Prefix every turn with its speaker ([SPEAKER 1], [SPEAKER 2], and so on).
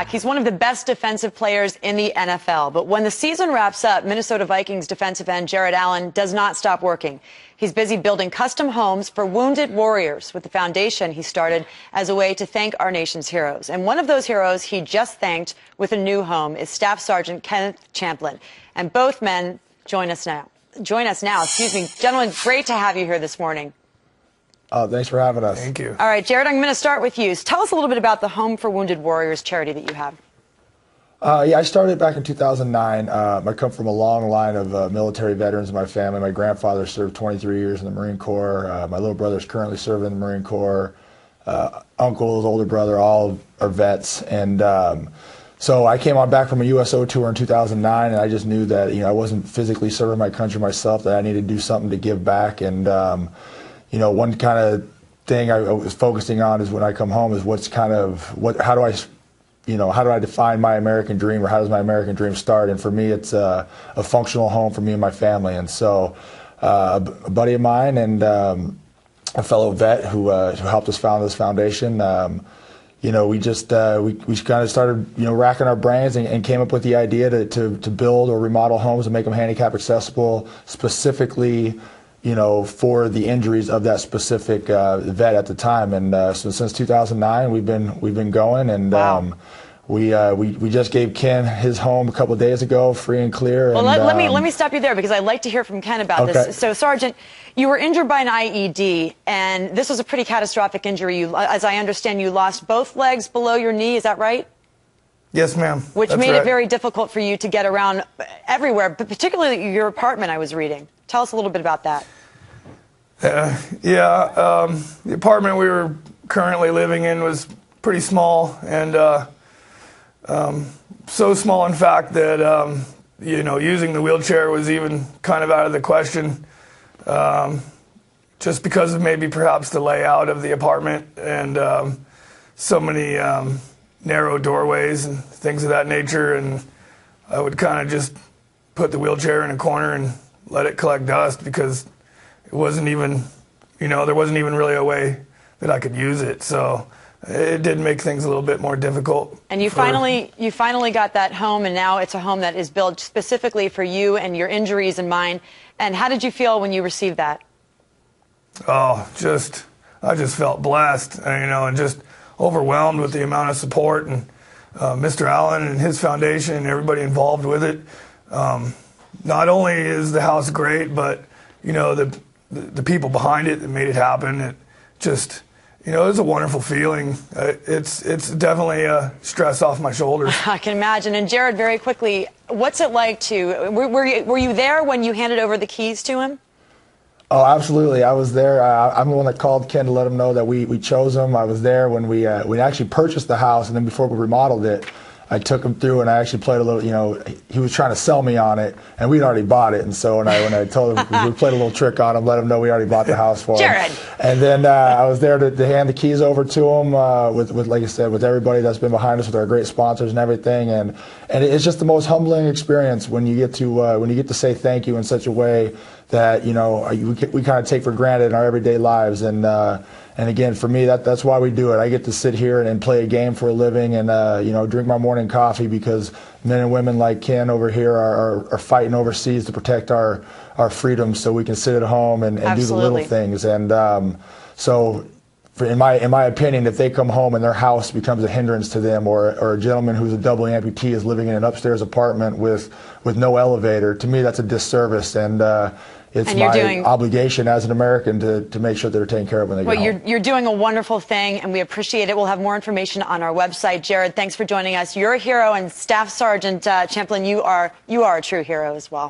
[SPEAKER 1] He's one of the best defensive players in the NFL. But when the season wraps up, Minnesota Vikings defensive end Jared Allen does not stop working. He's busy building custom homes for wounded warriors with the foundation he started as a way to thank our nation's heroes. And one of those heroes he just thanked with a new home is Staff Sergeant Kenneth Champlin. And both men join us now. Gentlemen, great to have you here this morning.
[SPEAKER 2] Thanks for having us.
[SPEAKER 3] Thank you.
[SPEAKER 1] All right, Jared, I'm going to start with you. Tell us a little bit about the Home for Wounded Warriors charity that you have.
[SPEAKER 2] Yeah, I started back in 2009. I come from a long line of military veterans in my family. My grandfather served 23 years in the Marine Corps. My little brother's currently serving in the Marine Corps. Uncles, older brother, all are vets. And so I came on back from a USO tour in 2009, and I just knew that I wasn't physically serving my country myself, that I needed to do something to give back. And one kind of thing I was focusing on is when I come home is how do I define my American dream, or how does my American dream start? And for me, it's a functional home for me and my family. And so a buddy of mine and a fellow vet who helped us found this foundation, we kind of started racking our brains and came up with the idea to build or remodel homes and make them handicap accessible, specifically for the injuries of that specific vet at the time. And so since 2009, we've been going, and
[SPEAKER 1] wow.
[SPEAKER 2] We just gave Ken his home a couple of days ago, free and clear.
[SPEAKER 1] Well,
[SPEAKER 2] and,
[SPEAKER 1] let me stop you there, because I'd like to hear from Ken about this. So, Sergeant, you were injured by an IED, and this was a pretty catastrophic injury. As I understand, you lost both legs below your knee. Is that right?
[SPEAKER 3] Yes, ma'am.
[SPEAKER 1] Which made it very difficult for you to get around everywhere, but particularly your apartment, I was reading. Tell us a little bit about that.
[SPEAKER 3] The apartment we were currently living in was pretty small, and so small, in fact, that using the wheelchair was even kind of out of the question, just because of maybe perhaps the layout of the apartment and so many narrow doorways and things of that nature. And I would kind of just put the wheelchair in a corner and let it collect dust, because it wasn't even, there wasn't even really a way that I could use it. So it did make things a little bit more difficult.
[SPEAKER 1] And you finally got that home, and now it's a home that is built specifically for you and your injuries in mind. And how did you feel when you received that?
[SPEAKER 3] Oh, I just felt blessed, and just overwhelmed with the amount of support, and Mr. Allen and his foundation and everybody involved with it. Not only is the house great, but the people behind it that made it happen. It just, it was a wonderful feeling. It's definitely a stress off my shoulders.
[SPEAKER 1] I can imagine. And Jared, very quickly, what's it like were you there when you handed over the keys to him?
[SPEAKER 2] Oh, absolutely. I was there. I'm the one that called Ken to let him know that we chose him. I was there when we actually purchased the house, and then before we remodeled it, I took him through, and I actually played a little, he was trying to sell me on it, and we'd already bought it. And so when I told him, we played a little trick on him, let him know we already bought the house for him.
[SPEAKER 1] Jared.
[SPEAKER 2] And then I was there to hand the keys over to him with, like I said, with everybody that's been behind us, with our great sponsors and everything. And it's just the most humbling experience when you get to say thank you in such a way that we kind of take for granted in our everyday lives. And again, for me, that's why we do it. I get to sit here and play a game for a living, and drink my morning coffee, because men and women like Ken over here are fighting overseas to protect our freedoms, so we can sit at home and do the little things. And in my opinion, if they come home and their house becomes a hindrance to them, or a gentleman who's a double amputee is living in an upstairs apartment with no elevator, to me that's a disservice. And it's my obligation as an American to make sure they're taken care of when they get home.
[SPEAKER 1] You're doing a wonderful thing, and we appreciate it. We'll have more information on our website. Jared, thanks for joining us. You're a hero, and Staff Sergeant Champlin, you are a true hero as well.